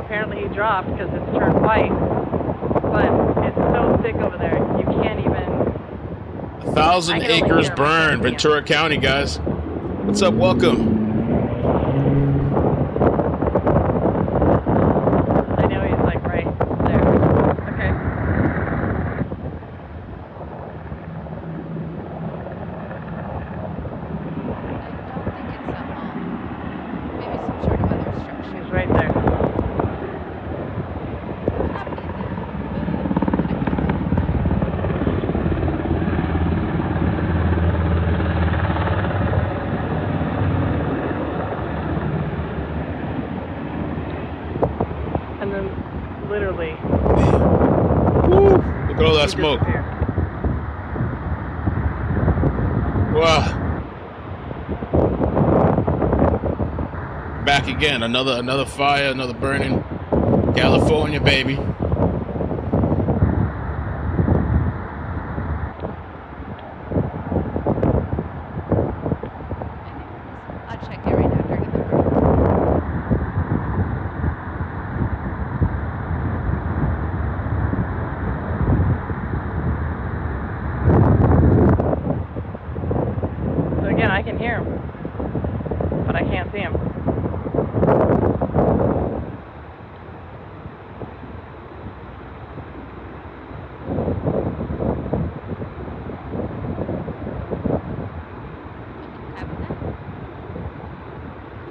apparently he dropped because it's turned white. But it's so thick over there, you can't even... 1,000 acres burned, Ventura County, guys. What's up? Welcome. I know he's like right there. Okay. Maybe some sort of other structure. He's right there. And then, literally... Woo! Look at all that smoke. Wow. Back again. Another fire, another burning. California, baby. I'll check it right now during the break. So again, I can hear him, but I can't see him.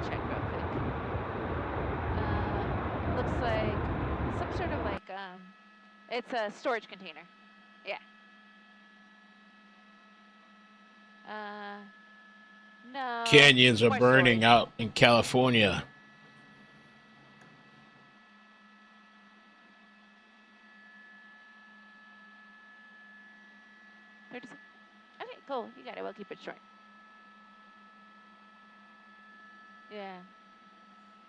Check real quick. Looks like some sort of like, it's a storage container. Yeah. No. Canyons are more burning storage. out in California. Okay, cool. You got it. We'll keep it short. Yeah.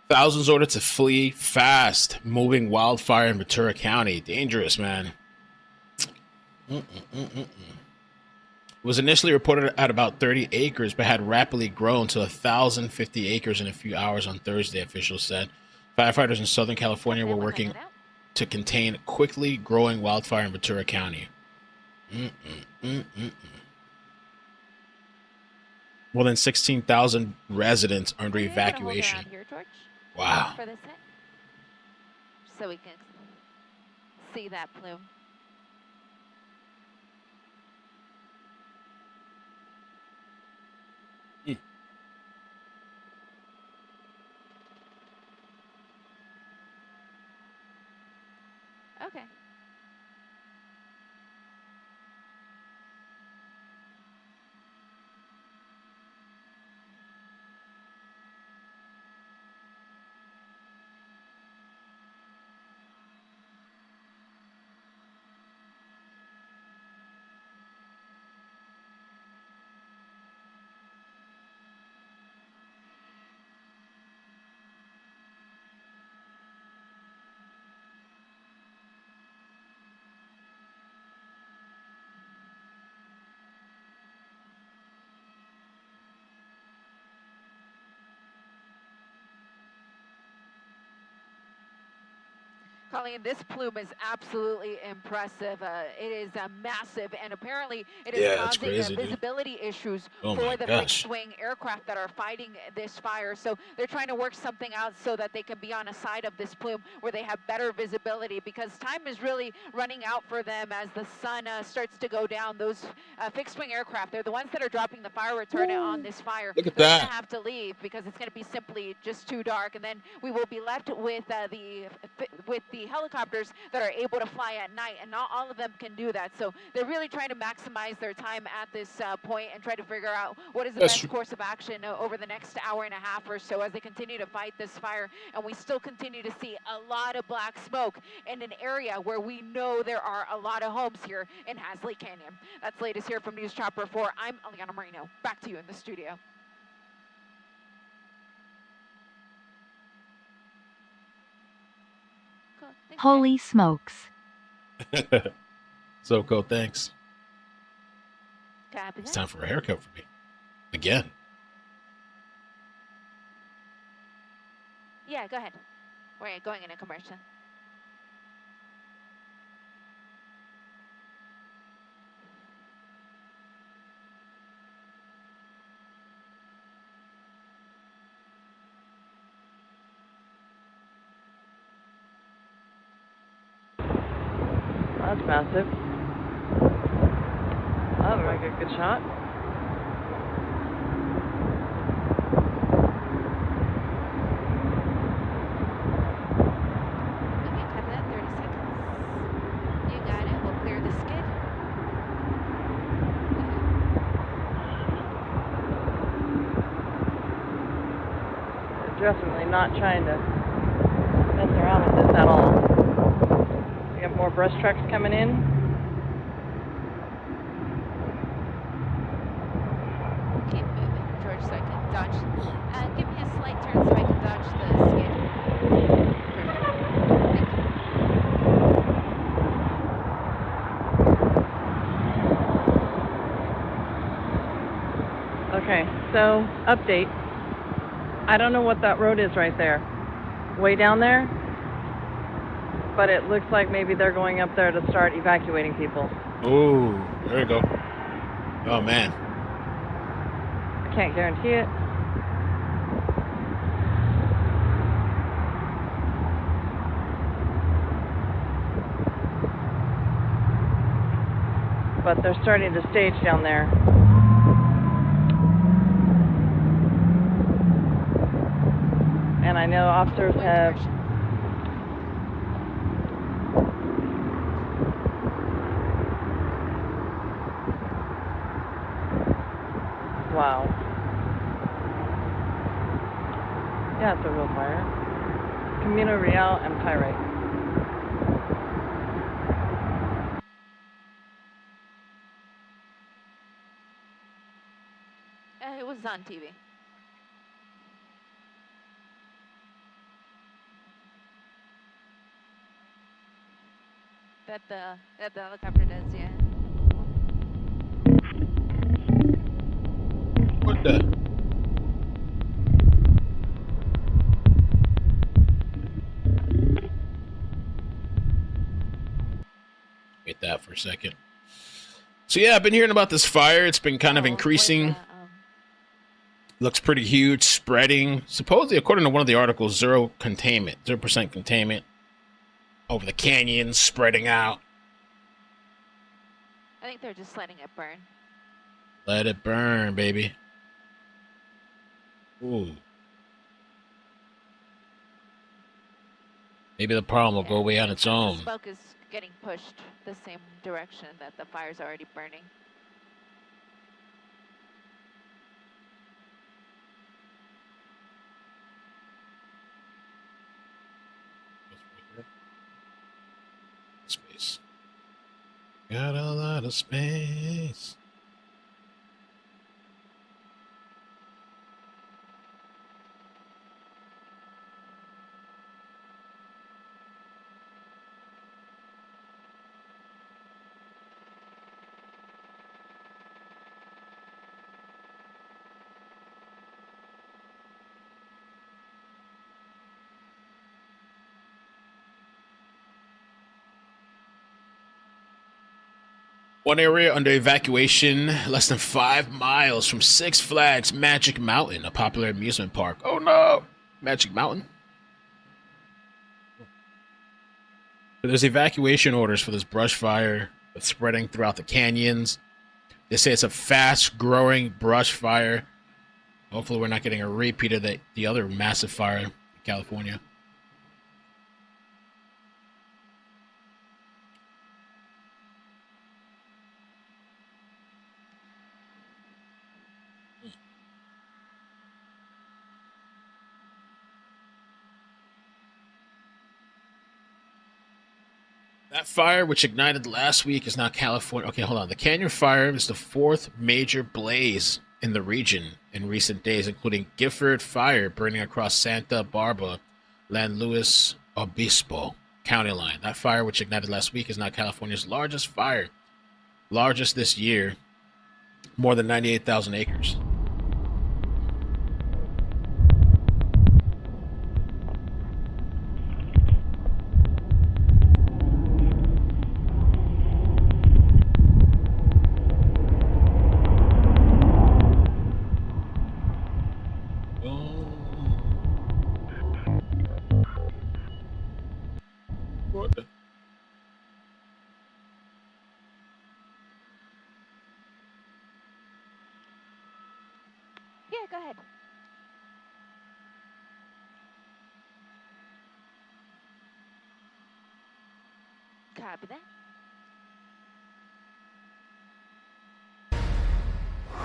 Thousands ordered to flee fast. Moving wildfire in Ventura County. Dangerous, man. It was initially reported at about 30 acres, but had rapidly grown to 1,050 acres in a few hours on Thursday, officials said. Firefighters in Southern California were working to contain quickly growing wildfire in Ventura County. More than 16,000 residents under evacuation. Here, George, wow. for this hit, so we can see that plume. Okay. Colleen, this plume is absolutely impressive. It is massive, and apparently it is causing crazy, visibility issues for the fixed-wing aircraft that are fighting this fire. So they're trying to work something out so that they can be on a side of this plume where they have better visibility, because time is really running out for them as the sun starts to go down. Those fixed-wing aircraft, they're the ones that are dropping the fire retardant on this fire. Look at they're that. Going to have to leave because it's going to be simply just too dark, and then we will be left with the helicopters that are able to fly at night, and not all of them can do that. So they're really trying to maximize their time at this point and try to figure out what is the best course of action over the next hour and a half or so as they continue to fight this fire. And we still continue to see a lot of black smoke in an area where we know there are a lot of homes here in Hasley Canyon. That's latest here from News Chopper 4. I'm Eliana Marino. Back to you in the studio. Thanks, holy smokes. So cool, thanks. Copy It's that. time for a haircut for me. Again. Yeah, go ahead. We're going in a commercial. That's massive. That would make a good shot. Okay, copy that. 30 seconds. You got it. We'll clear the skid. They're definitely not trying to mess around with this at all. We got more brush trucks coming in. Keep moving, George, so I can dodge. Give me a slight turn so I can dodge the skid. Perfect. Thank you. Okay, so update. I don't know what that road is right there. Way down there? But it looks like maybe they're going up there to start evacuating people. Oh, there you go. Oh, man. I can't guarantee it. But they're starting to stage down there. And I know officers have... Wow. Yeah, it's a real fire. Camino Real and Pyrite. It was on TV. That the helicopter does, yeah. What the? Wait that for a second. So yeah, I've been hearing about this fire. It's been kind of increasing. Looks pretty huge, spreading. Supposedly, according to one of the articles, 0% containment over the canyon, spreading out. I think they're just letting it burn. Let it burn, baby. Ooh. Maybe the problem will go away on its own. Smoke is getting pushed the same direction that the fire's already burning. Space. Got a lot of space. One area under evacuation, less than 5 miles from Six Flags Magic Mountain, a popular amusement park. Oh no! Magic Mountain? There's evacuation orders for this brush fire that's spreading throughout the canyons. They say it's a fast-growing brush fire. Hopefully we're not getting a repeat of the other massive fire in California. That fire, which ignited last week, is now California. Okay, hold on. The Canyon Fire is the 4th major blaze in the region in recent days, including Gifford Fire burning across Santa Barbara, San Luis Obispo county line. That fire, which ignited last week, is now California's largest fire. Largest this year, more than 98,000 acres. go ahead. Copy that.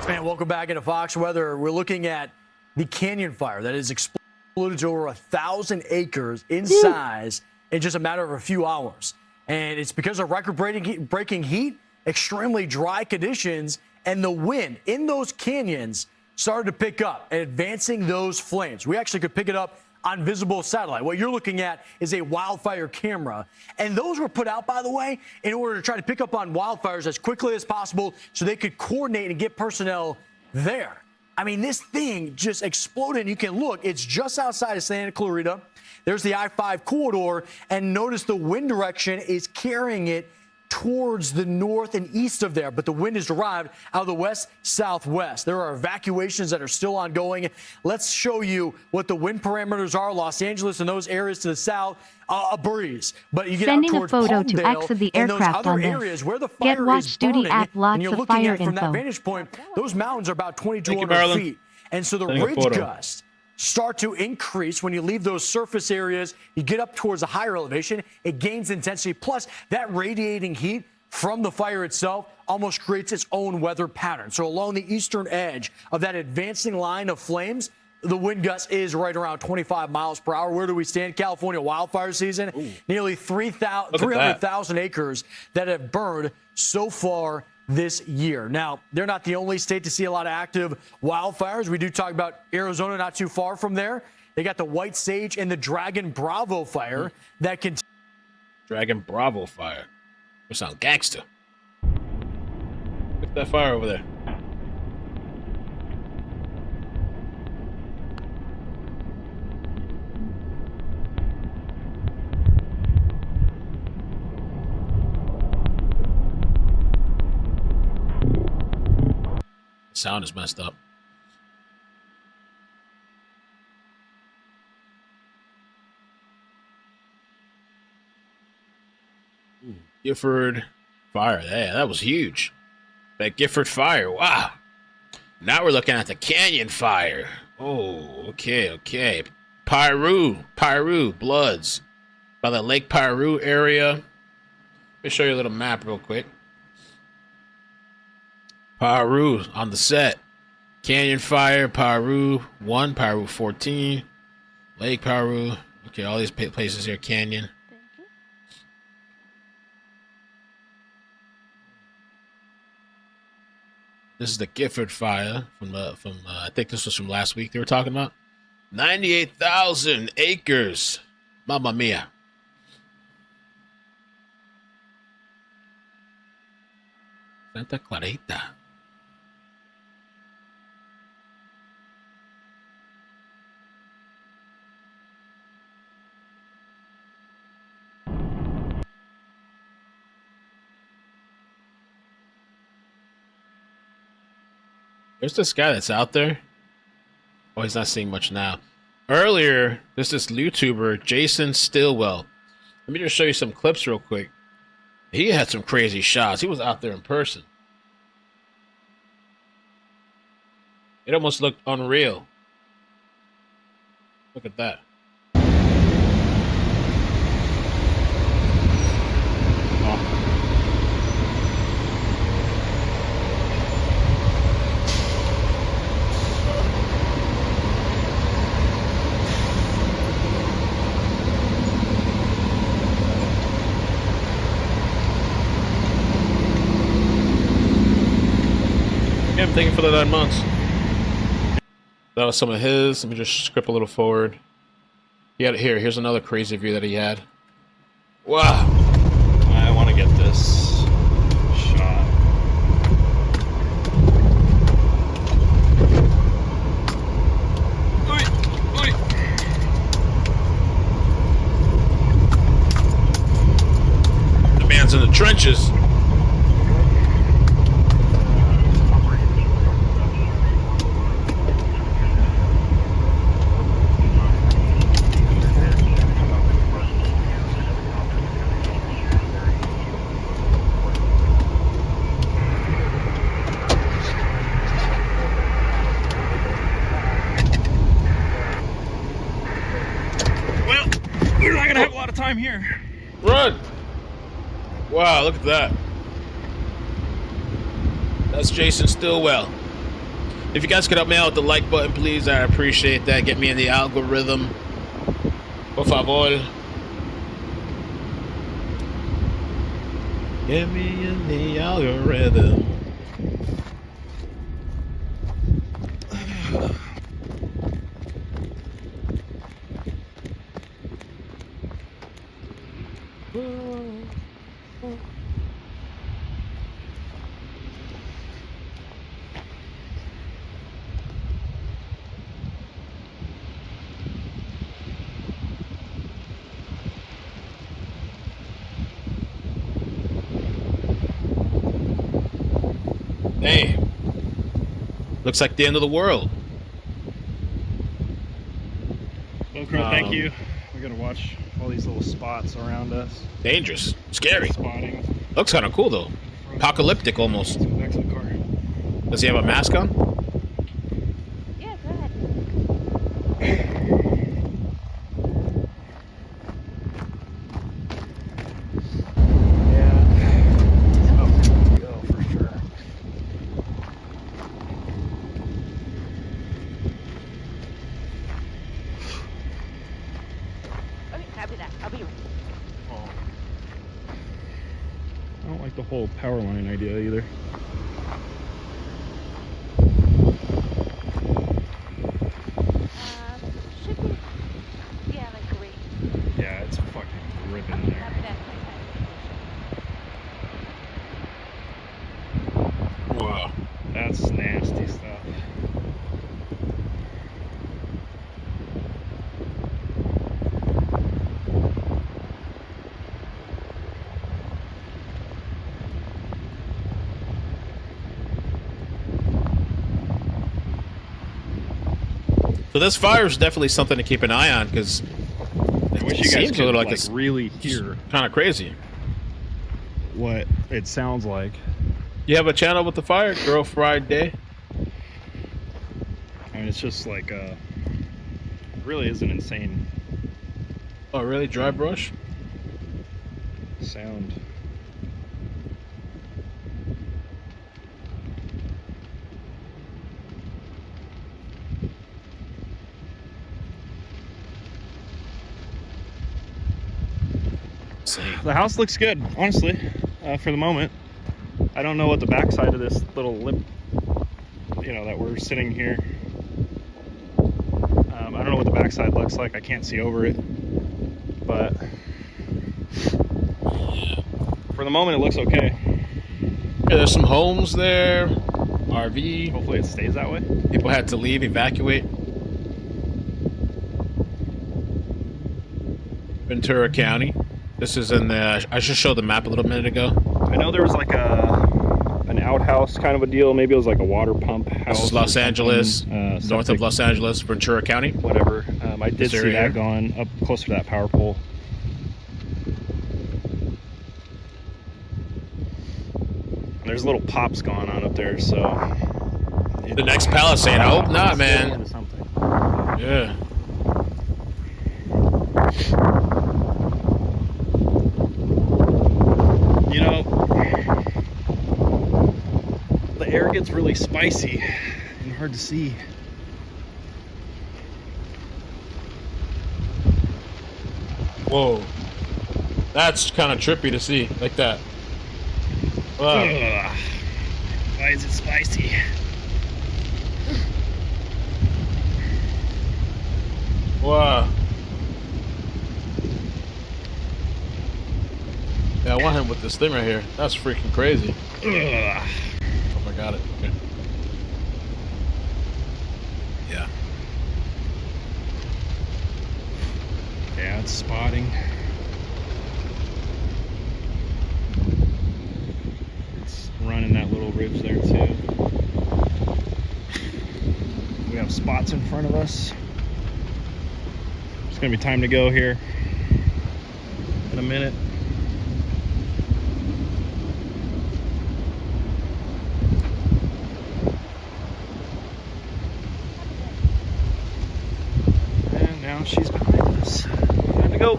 And welcome back into Fox Weather. We're looking at the canyon fire that has exploded to over 1,000 acres in size in just a matter of a few hours. And it's because of record-breaking heat, extremely dry conditions, and the wind in those canyons started to pick up and advancing those flames. We actually could pick it up on visible satellite. What you're looking at is a wildfire camera. And those were put out, by the way, in order to try to pick up on wildfires as quickly as possible so they could coordinate and get personnel there. I mean, this thing just exploded. You can look, it's just outside of Santa Clarita. There's the I-5 corridor, and notice the wind direction is carrying it towards the north and east of there, but the wind is derived out of the west-southwest. There are evacuations that are still ongoing. Let's show you what the wind parameters are. Los Angeles and those areas to the south, a breeze. But you get Sending out a towards photo to Palmdale X of the and those aircraft other on areas this. where the Get fire watch is duty burning, app lots and you're of looking fire at from that info. vantage point, those mountains are about Thank you, 2,200 Marilyn. feet. And so the Sending a ridge photo. gusts start to increase when you leave those surface areas. You get up towards a higher elevation, it gains intensity. Plus, that radiating heat from the fire itself almost creates its own weather pattern. So along the eastern edge of that advancing line of flames, the wind gust is right around 25 miles per hour. Where do we stand? California wildfire season, nearly 300,000 acres that have burned so far this year. Now, they're not the only state to see a lot of active wildfires. We do talk about Arizona not too far from there. They got the White Sage and the Dragon Bravo fire that continue. Dragon Bravo fire. We sound gangster. Look at that fire over there. The sound is messed up. Gifford fire. Yeah, that was huge. That Gifford fire. Wow. Now we're looking at the Canyon fire. Oh, okay. Piru, Bloods. By the Lake Piru area. Let me show you a little map real quick. Piru on the set. Canyon fire, Piru 1, Piru 14. Lake Piru. Okay, all these places here, Canyon. This is the Gifford fire from I think this was from last week they were talking about. 98,000 acres. Mamma mia. Santa Clarita. There's this guy that's out there. Oh, he's not seeing much now. Earlier, there's this YouTuber, Jason Stillwell. Let me just show you some clips real quick. He had some crazy shots. He was out there in person. It almost looked unreal. Look at that. Oh. Thank you for the 9 months. That was some of his. Let me just script a little forward. He had it here. Here's another crazy view that he had. Wow. I want to get this shot. The man's in the trenches. I'm here. Run! Wow, look at that. That's Jason Stillwell. If you guys could help me out with the like button, please, I appreciate that. Get me in the algorithm. Por favor. Get me in the algorithm. Damn. Looks like the end of the world. Velcro, thank you. We gotta watch all these little spots around us. Dangerous. Scary. Spotting. Looks kind of cool, though. Apocalyptic, almost. Let's go back to the car. Does he have a mask on? Yeah, go ahead. I don't like the whole power line idea either. Should be, yeah, like green. Yeah, it's fucking ripping there. Copy that. Wow. That's nasty stuff. So this fire is definitely something to keep an eye on, because I wish you guys seems could a little like it's really hear kind of crazy. what it sounds like. You have a channel with the fire, Girl Friday. I mean, it's just like it really is an insane Oh, really? Dry brush? sound. Insane. The house looks good, honestly, for the moment. I don't know what the backside of this little lip, that we're sitting here. I don't know what the backside looks like. I can't see over it, but for the moment, it looks okay. Yeah, there's some homes there, RV. Hopefully, it stays that way. People had to leave, evacuate. Ventura County. This is in the. I just showed the map a little minute ago. I know there was like an outhouse kind of a deal. Maybe it was like a water pump house. This is Los Angeles, north of something. Los Angeles, Ventura County. Whatever. I did This see area that here. going up closer to that power pole. There's little pops going on up there, so. The next Palisade. I hope not, man. Into something. Yeah. The air gets really spicy and hard to see. Whoa. That's kind of trippy to see, like that. Wow. Ugh. Why is it spicy? Wow. Yeah, I want him with this thing right here. That's freaking crazy. Ugh. Oh, I got it. Okay. Yeah. Yeah, it's spotting. It's running that little ridge there too. We have spots in front of us. It's gonna be time to go here in a minute. And now she's behind us. Time to go.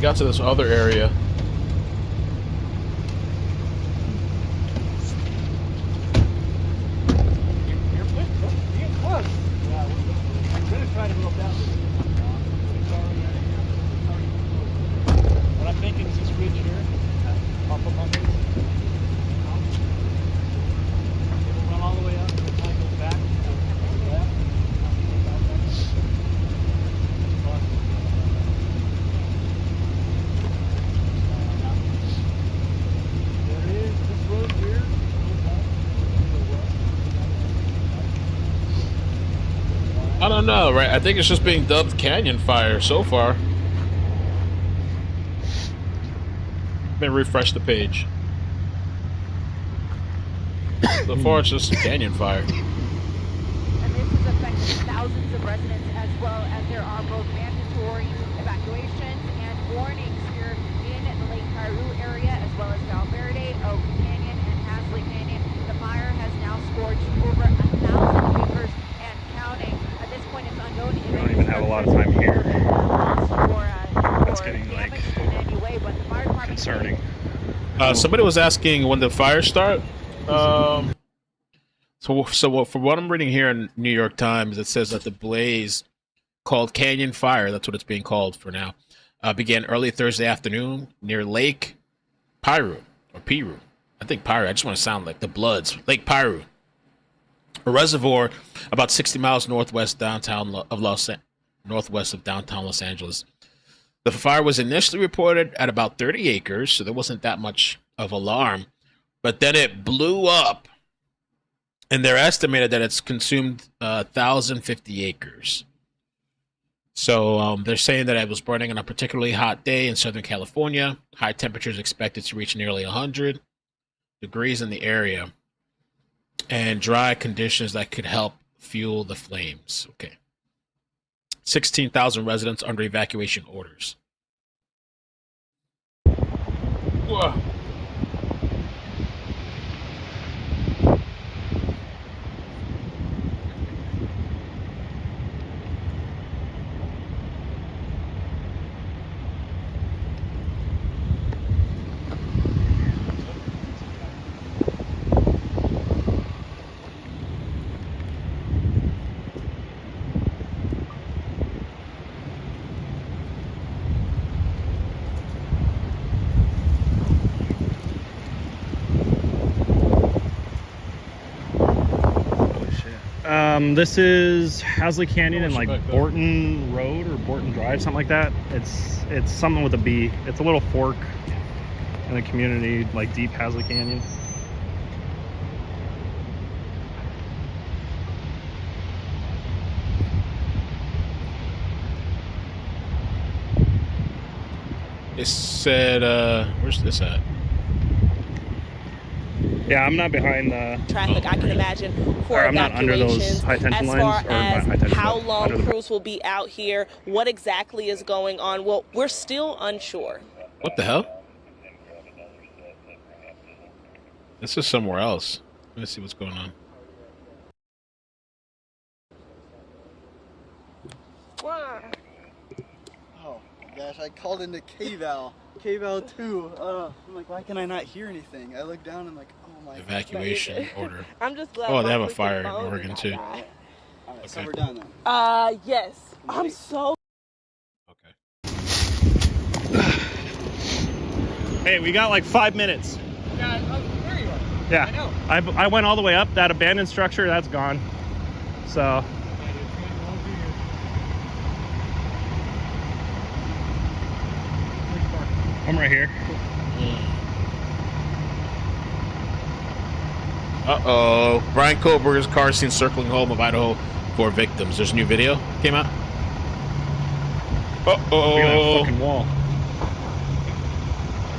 got to this other area. I don't know, right? I think it's just being dubbed Canyon Fire so far. Let me refresh the page. So far, it's just Canyon Fire. And this is affecting thousands of residents, as well as there are both mandatory evacuations and warnings here in the Lake Piru area, as well as Val Verde, Oak Canyon, and Hasley Canyon. The fire has now scorched over 1,000 acres and counting. At this point, it's unknown. We don't even have a lot of time here. It's getting, like, in any way, but the fire department Concerning. Somebody was asking when the fires start. So for what I'm reading here in New York Times, it says that the blaze, called Canyon Fire, that's what it's being called for now, began early Thursday afternoon near Lake Piru, or Piru. I think Piru. I just want to sound like the Bloods. Lake Piru, a reservoir about 60 miles northwest of downtown Los Angeles. The fire was initially reported at about 30 acres, so there wasn't that much of alarm. But then it blew up, and they're estimated that it's consumed 1,050 acres. So they're saying that it was burning on a particularly hot day in Southern California. High temperatures expected to reach nearly 100 degrees in the area, and dry conditions that could help fuel the flames. Okay. 16,000 residents under evacuation orders. Whoa. This is Hasley Canyon and like Borton Road or Borton Drive, something like that. It's something with a B. It's a little fork in the community, like deep Hasley Canyon. It said, where's this at? Yeah, I'm not behind the traffic. I can imagine for I'm not under those evacuations. high tension as lines, far or not high as tension, how but long under the- crews will be out here, what exactly is going on? Well, we're still unsure. What the hell? This is somewhere else. Let me see what's going on. Oh gosh, I called into KVAL 2. I'm like, why can I not hear anything? I look down and like, oh my. Evacuation order. I'm just glad. Oh, they have a my fire in phone Oregon got too. that. All right, so Okay. we're done then. Yes. I'm so. Okay. Hey, we got like 5 minutes. Yeah, there you are. Yeah, I know. I went all the way up. That abandoned structure, that's gone. So I'm right here. Uh-oh. Brian Kohlberger's car seen circling home of Idaho for victims. There's a new video came out. Look at that Uh-oh. fucking wall.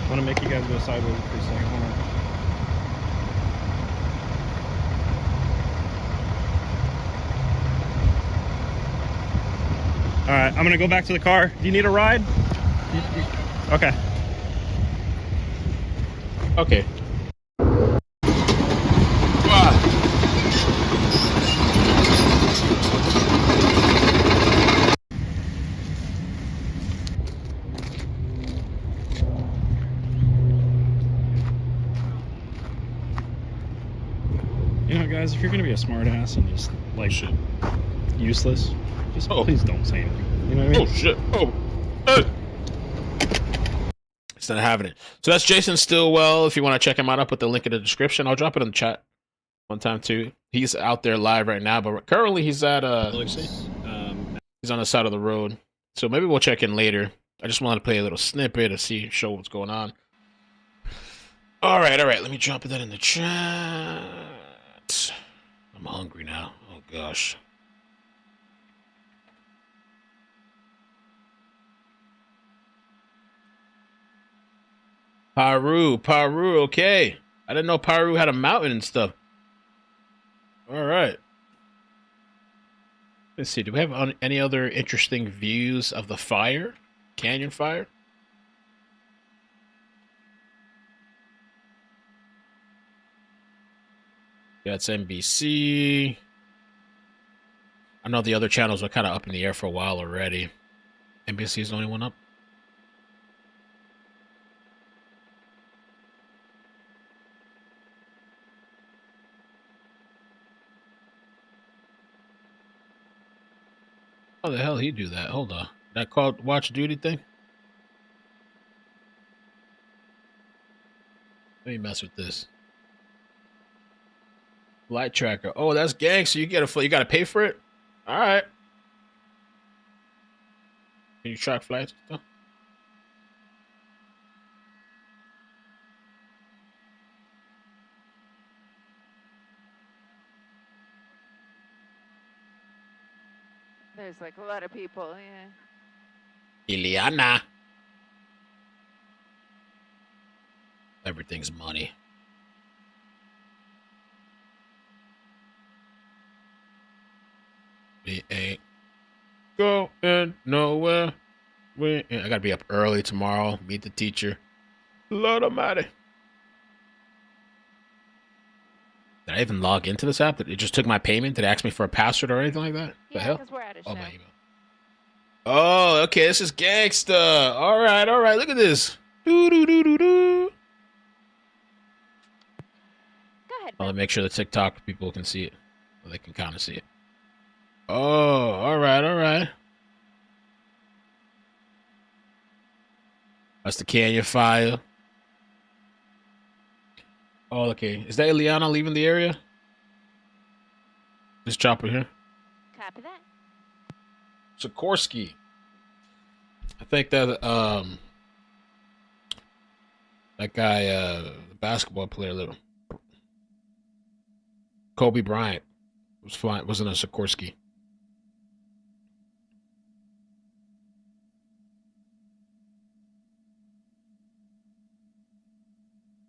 I want to make you guys go sideways for a second. Hold on. All right, I'm gonna go back to the car. Do you need a ride? Okay. Okay. if you're gonna be a smartass and just like Shit. useless, just Oh. please don't say anything. You know what I mean? Oh shit. Oh. Instead of having it. So that's Jason Stillwell. If you want to check him out, I'll put the link in the description. I'll drop it in the chat one time too. He's out there live right now, but currently he's at he's on the side of the road. So maybe we'll check in later. I just wanted to play a little snippet to show what's going on. All right. Let me drop that in the chat. I'm hungry now. Oh gosh. Piru, okay. I didn't know Piru had a mountain and stuff. All right. Let's see. Do we have any other interesting views of the fire? Canyon fire? Yeah, it's NBC. I know the other channels are kind of up in the air for a while already. NBC is the only one up. How the hell he do that? Hold on. That called watch duty thing? Let me mess with this. Light tracker. Oh, that's gangster. You gotta pay for it? Alright. Can you track flights and stuff? There's like a lot of people, yeah. Ileana. Everything's money. We ain't going nowhere. I gotta be up early tomorrow. Meet the teacher. Lord Almighty. Did I even log into this app? It just took my payment? Did it ask me for a password or anything like that? The Yeah, hell? because we're at a show. Oh, my email. Oh, okay. This is gangsta. All right. Look at this. Doo. Go ahead. I'll make sure the TikTok people can see it. Well, they can kind of see it. Oh, all right. That's the Canyon fire. Oh, okay. Is that Ileana leaving the area? This chopper here? Copy that. Sikorsky. I think that that guy, the basketball player, Kobe Bryant, wasn't a Sikorsky.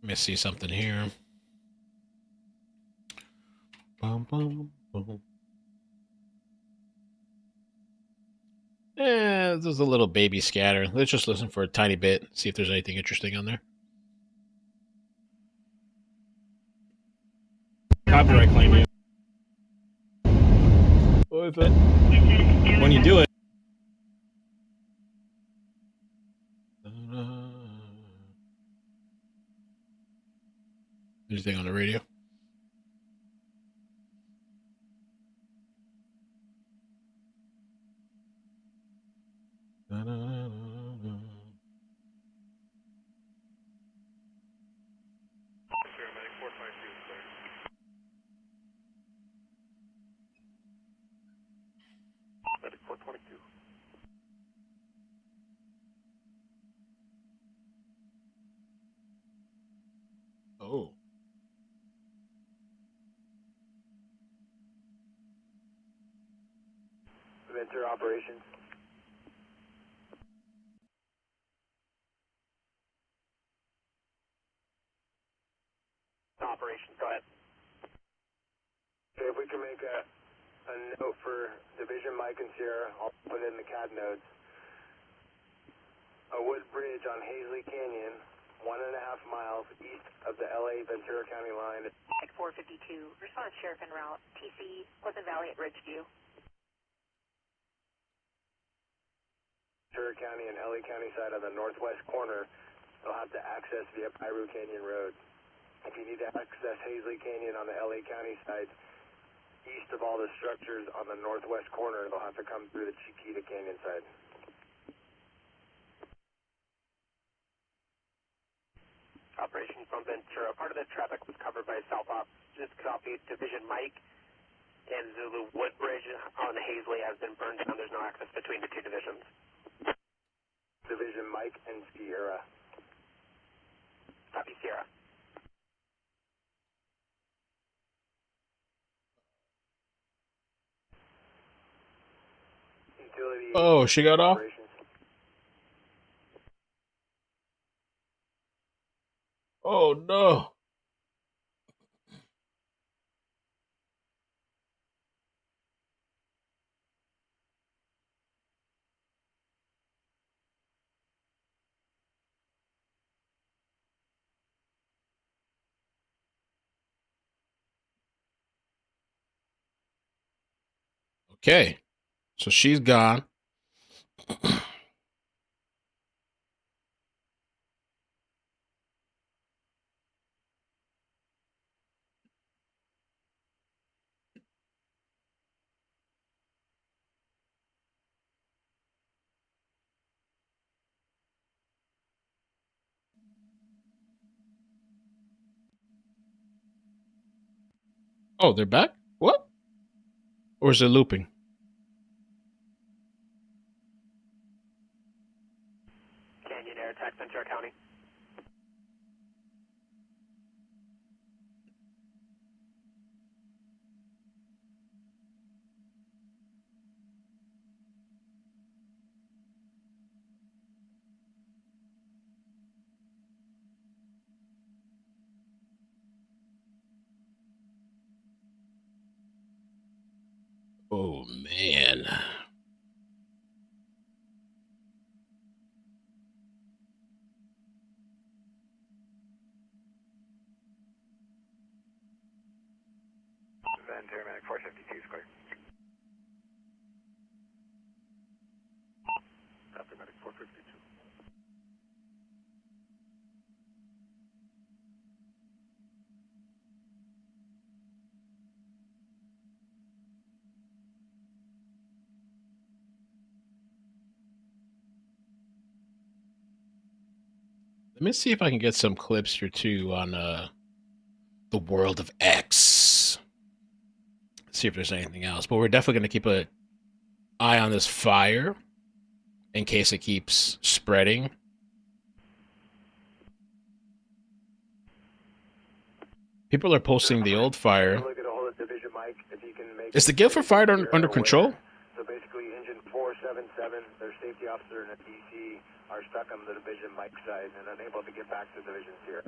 Let me see something here. Bum. Yeah, there's a little baby scatter. Let's just listen for a tiny bit, see if there's anything interesting on there. Copyright claim you. What is that? When you do it. Anything on the radio? Oh. Ventura Operations. Operations, go ahead. Okay, if we can make a note for Division Mike and Sierra, I'll put it in the CAD notes. A wood bridge on Hasley Canyon, 1.5 miles east of the LA Ventura County line. At 452, response sheriff en route, TC, Pleasant Valley at Ridgeview. Ventura County and LA County side on the northwest corner, they'll have to access via Piru Canyon Road. If you need to access Hasley Canyon on the LA County side, east of all the structures on the northwest corner. They'll have to come through the Chiquita Canyon side. Operation from Ventura. Part of the traffic was covered by South Op. Just copy Division Mike and Zulu Woodbridge on Hasley has been burned down. There's no access between the two divisions. Division Mike and Sierra. Copy Sierra. Utility Oh, she got off? operations. Oh no. Okay. So she's gone. Oh, they're back? What? Or is it looping? Canyon Air Attack, Ventura County. Oh man. Ventura Medic 452 square. Copy Medic 452. Let me see if I can get some clips here too on the world of X. See if there's anything else. But we're definitely going to keep an eye on this fire in case it keeps spreading. People are posting the old fire. Look at a hold of Division Mike if you can make. Is the Guilford fire under control? So basically, engine 477, their safety officer and a DC are stuck on the Division Mike side and unable to get back to Division Sierra.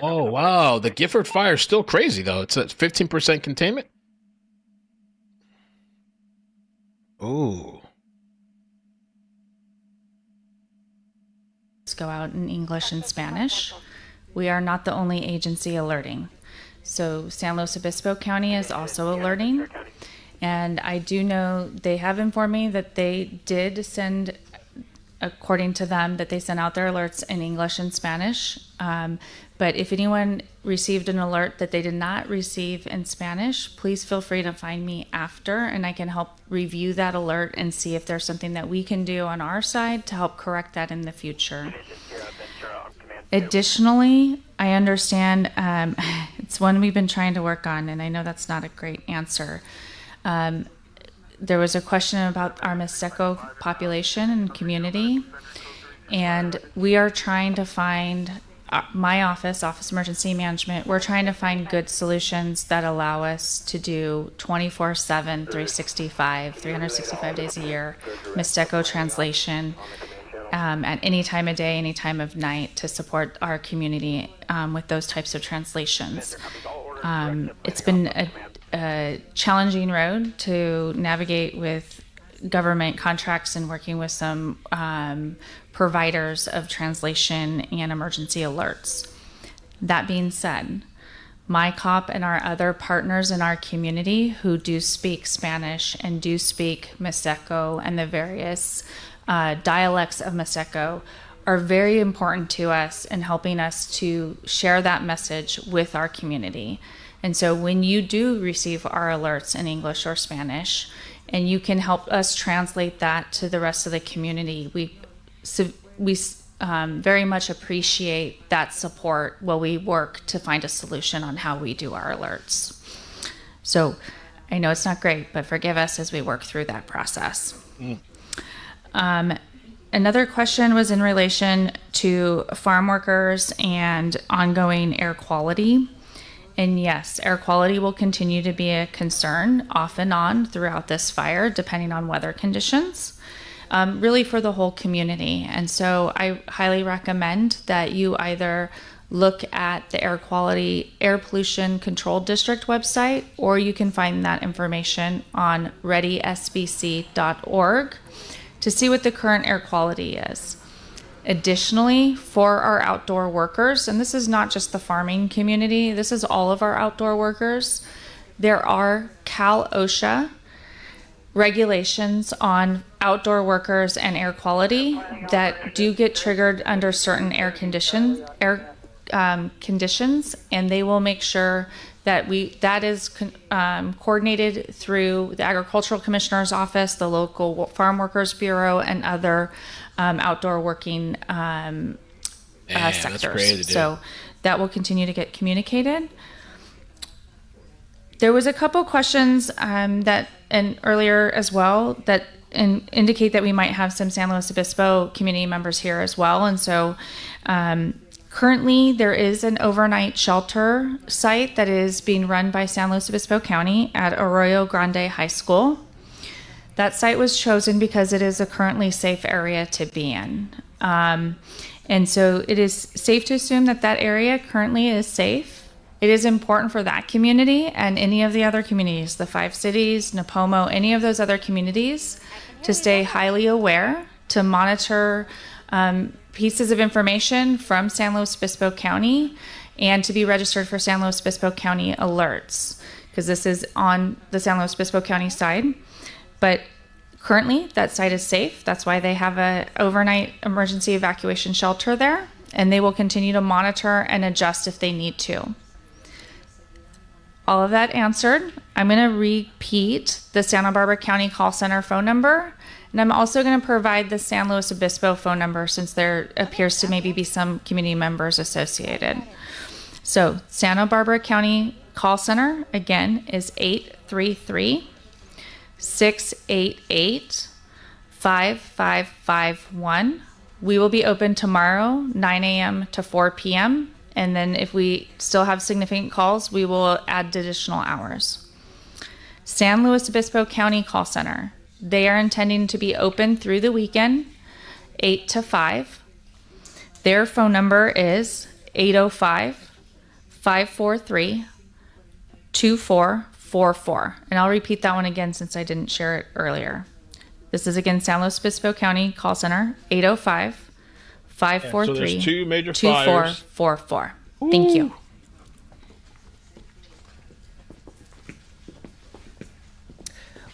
Oh wow, the Gifford fire is still crazy though. It's at 15% containment. Ooh. Go out in English and Spanish. We are not the only agency alerting. So San Luis Obispo County is also alerting. And I do know they have informed me that they did send, according to them, that they sent out their alerts in English and Spanish. But if anyone received an alert that they did not receive in Spanish, please feel free to find me after and I can help review that alert and see if there's something that we can do on our side to help correct that in the future. Additionally, I understand it's one we've been trying to work on, and I know that's not a great answer. There was a question about our Mixteco population and community, and we are trying to find, my office Emergency Management, we're trying to find good solutions that allow us to do 24/7, 365 days a year, Mixteco translation at any time of day, any time of night to support our community with those types of translations. It's been a challenging road to navigate with government contracts and working with some providers of translation and emergency alerts. That being said, my cop and our other partners in our community who do speak Spanish and do speak Mixteco and the various dialects of Mixteco are very important to us in helping us to share that message with our community. And so when you do receive our alerts in English or Spanish, and you can help us translate that to the rest of the community, we very much appreciate that support while we work to find a solution on how we do our alerts. So I know it's not great, but forgive us as we work through that process. Another question was in relation to farm workers and ongoing air quality. And yes, air quality will continue to be a concern off and on throughout this fire, depending on weather conditions, really for the whole community. And so I highly recommend that you either look at the air pollution control district website, or you can find that information on readysbc.org to see what the current air quality is. Additionally, for our outdoor workers, and this is not just the farming community, this is all of our outdoor workers, there are Cal OSHA regulations on outdoor workers and air quality that do get triggered under certain air conditions, and they will make sure that that is coordinated through the Agricultural Commissioner's Office, the local Farm Workers Bureau, and other outdoor working sectors. That's crazy, dude. So that will continue to get communicated. There was a couple questions and earlier as well that indicate that we might have some San Luis Obispo community members here as well. And so currently there is an overnight shelter site that is being run by San Luis Obispo County at Arroyo Grande High School. That site was chosen because it is a currently safe area to be in. And so it is safe to assume that that area currently is safe. It is important for that community and any of the other communities, the 5 cities, Napomo, any of those other communities, to stay highly aware, to monitor pieces of information from San Luis Obispo County, and to be registered for San Luis Obispo County alerts, because this is on the San Luis Obispo County side. But currently that site is safe. That's why they have an overnight emergency evacuation shelter there, and they will continue to monitor and adjust if they need to. All of that answered. I'm going to repeat the Santa Barbara County Call Center phone number, and I'm also going to provide the San Luis Obispo phone number since there appears to maybe be some community members associated. So Santa Barbara County Call Center, again, is 833-688-5551. We will be open tomorrow, 9 a.m. to 4 p.m. And then if we still have significant calls, we will add additional hours. San Luis Obispo County Call Center. They are intending to be open through the weekend, 8 to 5. Their phone number is 805-543-2444. And I'll repeat that one again since I didn't share it earlier. This is again San Luis Obispo County Call Center, 805-543-2444. So there's 2 major fires. Thank you.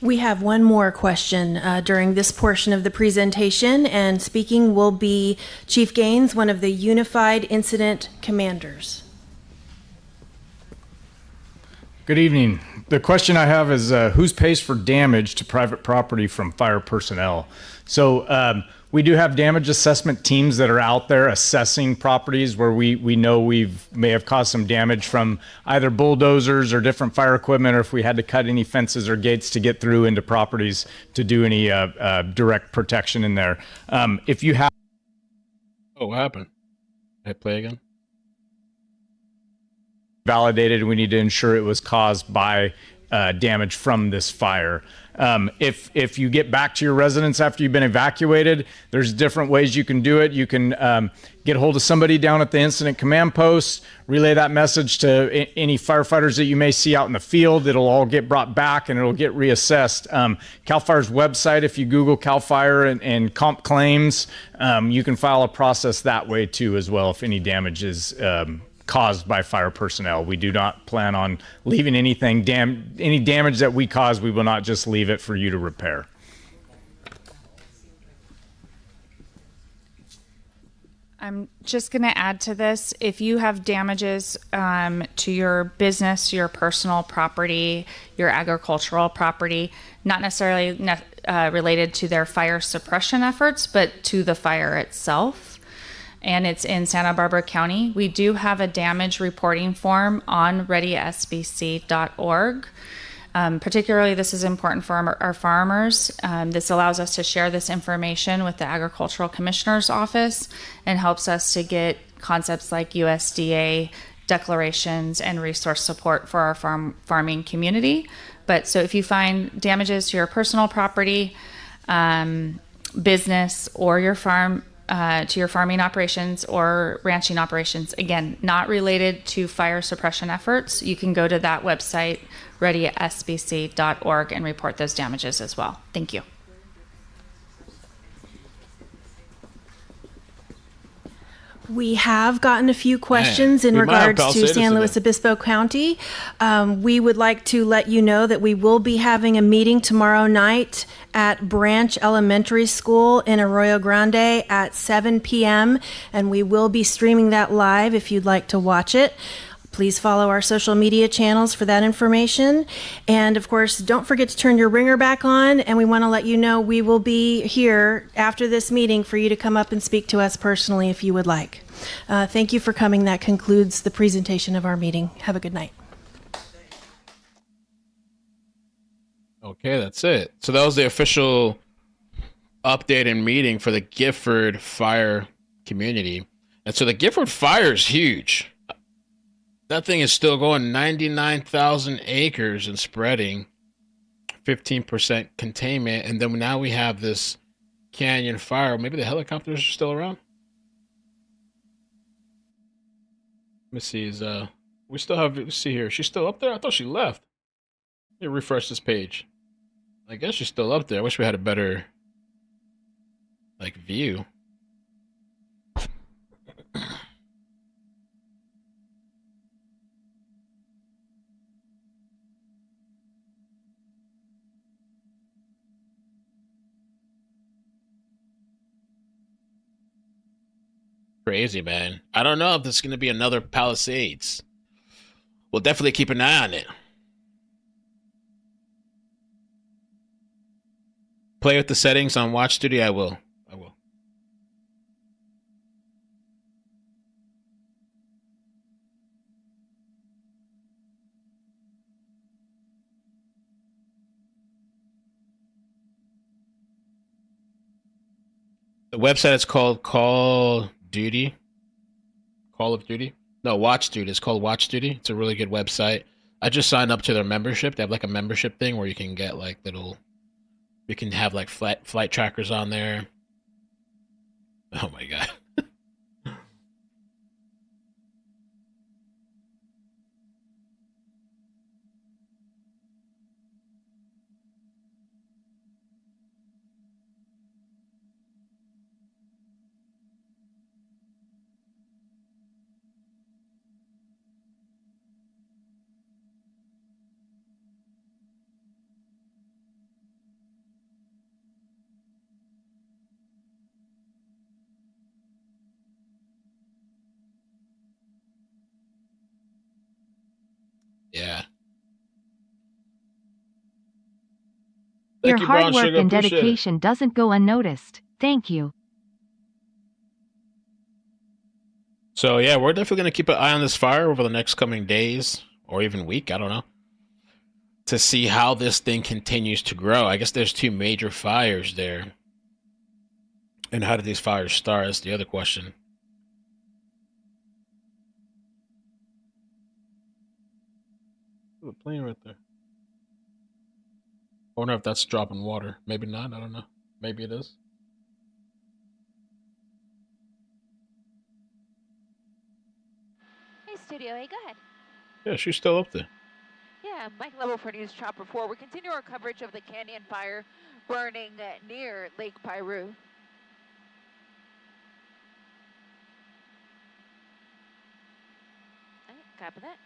We have one more question during this portion of the presentation, and speaking will be Chief Gaines, one of the Unified Incident Commanders. Good evening. The question I have is who's pays for damage to private property from fire personnel? So we do have damage assessment teams that are out there assessing properties where we know may have caused some damage from either bulldozers or different fire equipment, or if we had to cut any fences or gates to get through into properties to do any direct protection in there. If you have... Oh, what happened? Hit play again? Validated, we need to ensure it was caused by damage from this fire. If you get back to your residence after you've been evacuated, there's different ways you can do it. You can get a hold of somebody down at the incident command post, relay that message to any firefighters that you may see out in the field. It'll all get brought back and it'll get reassessed. CAL FIRE's website, if you Google CAL FIRE and comp claims, you can file a process that way too as well if any damage is caused by fire personnel. We do not plan on leaving anything any damage that we cause, we will not just leave it for you to repair. I'm just going to add to this. If you have damages to your business, your personal property, your agricultural property, not necessarily related to their fire suppression efforts, but to the fire itself, and it's in Santa Barbara County, we do have a damage reporting form on readysbc.org. Particularly, this is important for our farmers. This allows us to share this information with the Agricultural Commissioner's Office and helps us to get concepts like USDA declarations and resource support for our farming community. But so if you find damages to your personal property, business, or your farm, to your farming operations or ranching operations, again, not related to fire suppression efforts, you can go to that website, readysbc.org, and report those damages as well. Thank you. We have gotten a few questions in regards to San Luis Obispo County. We would like to let you know that we will be having a meeting tomorrow night at Branch Elementary School in Arroyo Grande at 7 p.m. and we will be streaming that live if you'd like to watch it. Please follow our social media channels for that information. And of course, don't forget to turn your ringer back on. And we want to let you know we will be here after this meeting for you to come up and speak to us personally if you would like. Thank you for coming. That concludes the presentation of our meeting. Have a good night. Okay, that's it. So that was the official update and meeting for the Gifford Fire community. And so the Gifford Fire is huge. That thing is still going 99,000 acres and spreading, 15% containment. And then now we have this canyon fire. Maybe the helicopters are still around. Let me see. We still have, let's see here. She's still up there? I thought she left. Let me refresh this page. I guess she's still up there. I wish we had a better, view. Crazy, man. I don't know if there's going to be another Palisades. We'll definitely keep an eye on it. Play with the settings on Watch Studio. I will. The website is called Call of Duty. No, Watch Duty. It's called Watch Duty. It's a really good website. I just signed up to their membership. They have a membership thing where you can get you can have flight trackers on there. Oh my God. Yeah. Your hard work and dedication doesn't go unnoticed. Thank you. So yeah, we're definitely going to keep an eye on this fire over the next coming days or even week. I don't know. To see how this thing continues to grow. I guess there's two major fires there. And how did these fires start? That's the other question. There's a plane right there. I wonder if that's dropping water. Maybe not. I don't know. Maybe it is. Hey, Studio A, go ahead. Yeah, she's still up there. Yeah, Mike Level for News Chopper 4. We continue our coverage of the canyon fire burning near Lake Piru. Copy that.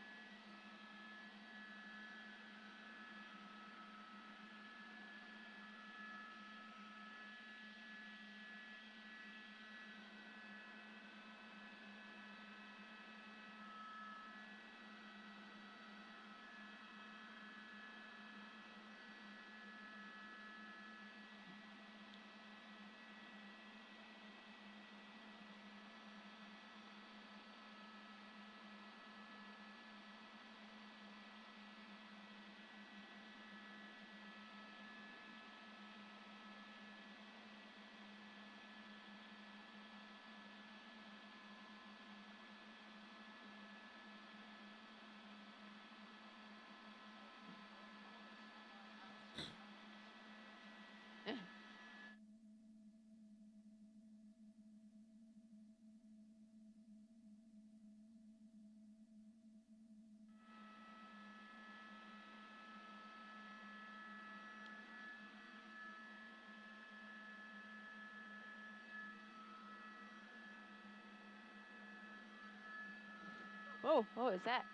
Whoa, what was that?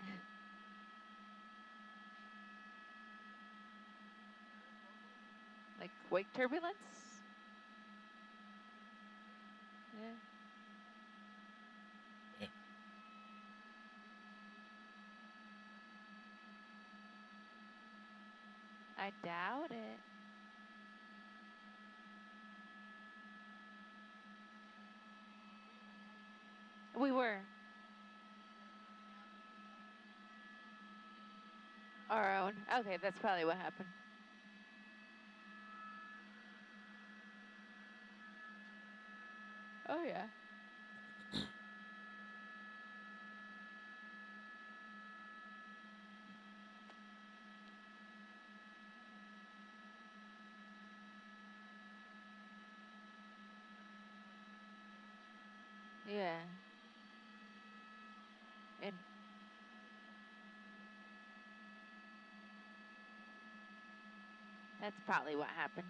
Like wake turbulence? Yeah. I doubt it. We were. Our own. Okay, that's probably what happened. Oh, yeah. Yeah. And that's probably what happened.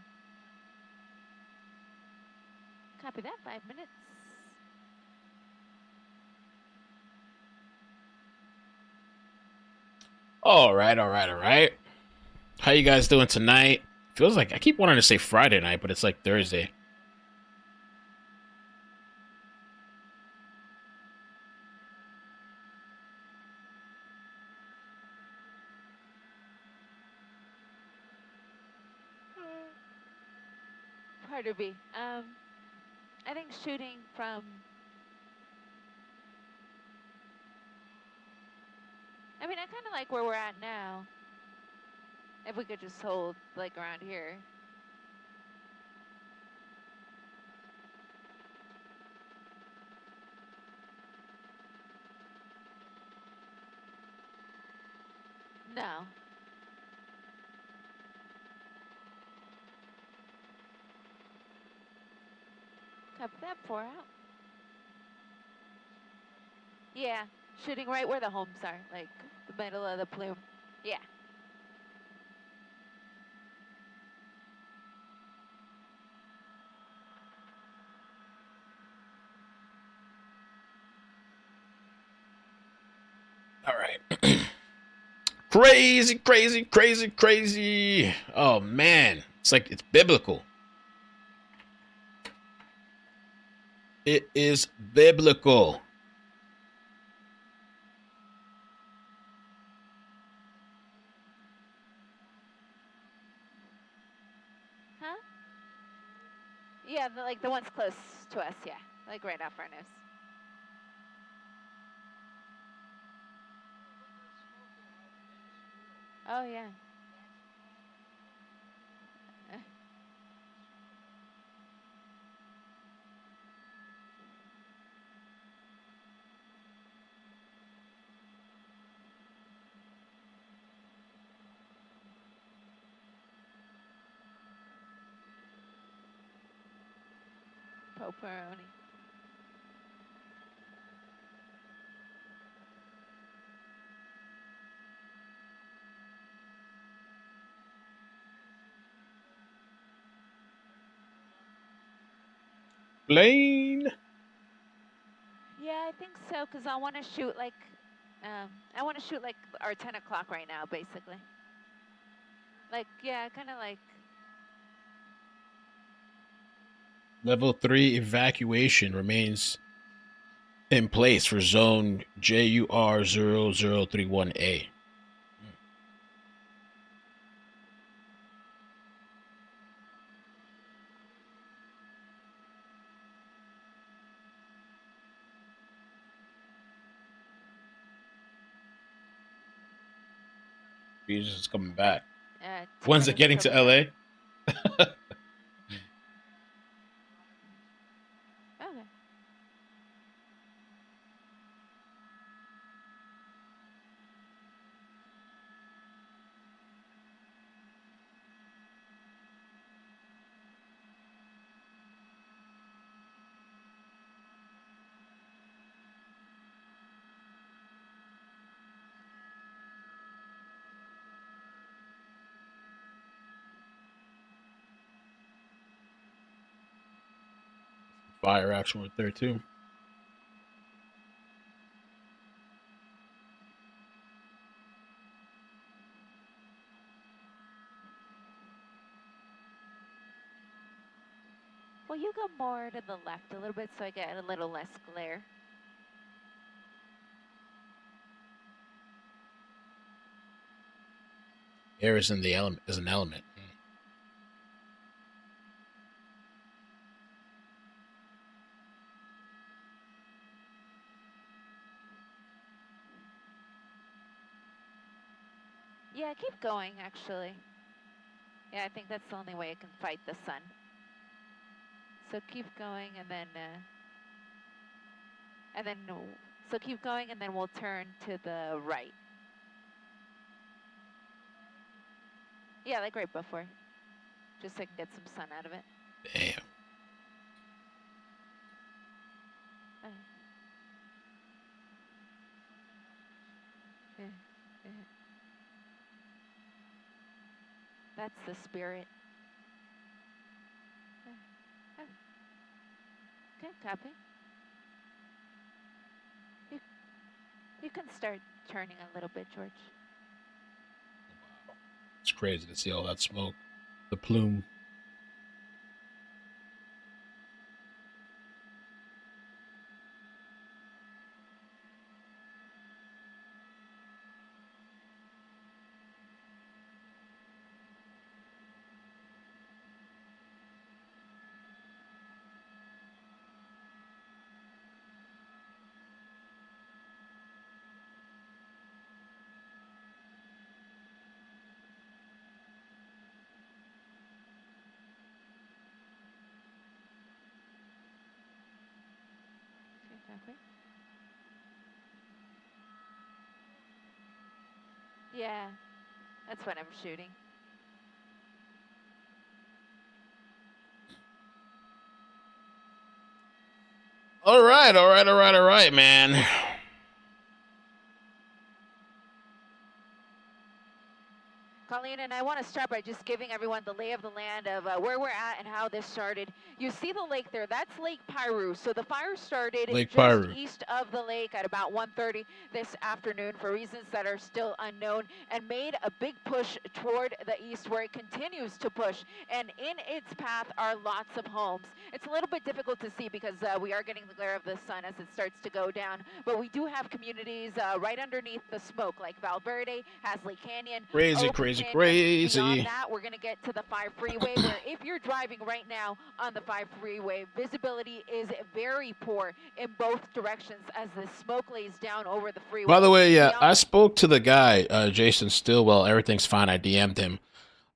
Copy that, 5 minutes. All right. How you guys doing tonight? Feels like I keep wanting to say Friday night, but it's like Thursday. Pardon me. I think shooting from. I mean, I kind of like where we're at now. If we could just hold like around here. No. Copy that, 4 out. Yeah, shooting right where the homes are, like the middle of the plume. Yeah. All right. Crazy. Oh man, it's like it's biblical. It is biblical. Huh? Yeah, like the ones close to us, yeah. Like right off our nose. Oh, yeah. Pepperoni. Blaine. Yeah, I think so, because I want to shoot like, our 10 o'clock right now, basically. Like, yeah, kind of like. Level 3 evacuation remains in place for zone JUR 0031A. Jesus is coming back. When's it getting to LA? Okay. Fire action right there too. Well, you go more to the left a little bit so I get a little less glare. Air is in the element, is an element. Yeah, keep going, actually. Yeah, I think that's the only way it can fight the sun. So keep going, and then so keep going, and then we'll turn to the right. Yeah, like right before. Just so I can get some sun out of it. Damn. That's the spirit. Okay, copy. You can start turning a little bit, George. It's crazy to see all that smoke. The plume. Yeah, that's what I'm shooting. All right, man. Colleen, and I want to start by just giving everyone the lay of the land of where we're at and how this started. You see the lake there, that's Lake Piru. So the fire started just east of the lake at about 1:30 this afternoon for reasons that are still unknown, and made a big push toward the east where it continues to push. And in its path are lots of homes. It's a little bit difficult to see because we are getting the glare of the sun as it starts to go down, but we do have communities right underneath the smoke, like Val Verde, Hasley Canyon. Crazy. Beyond that, we're going to get to the 5 freeway, where if you're driving right now on the 5 freeway, visibility is very poor in both directions as the smoke lays down over the freeway. By the way, yeah, I spoke to the guy, Jason Stillwell. Everything's fine. I DM'd him.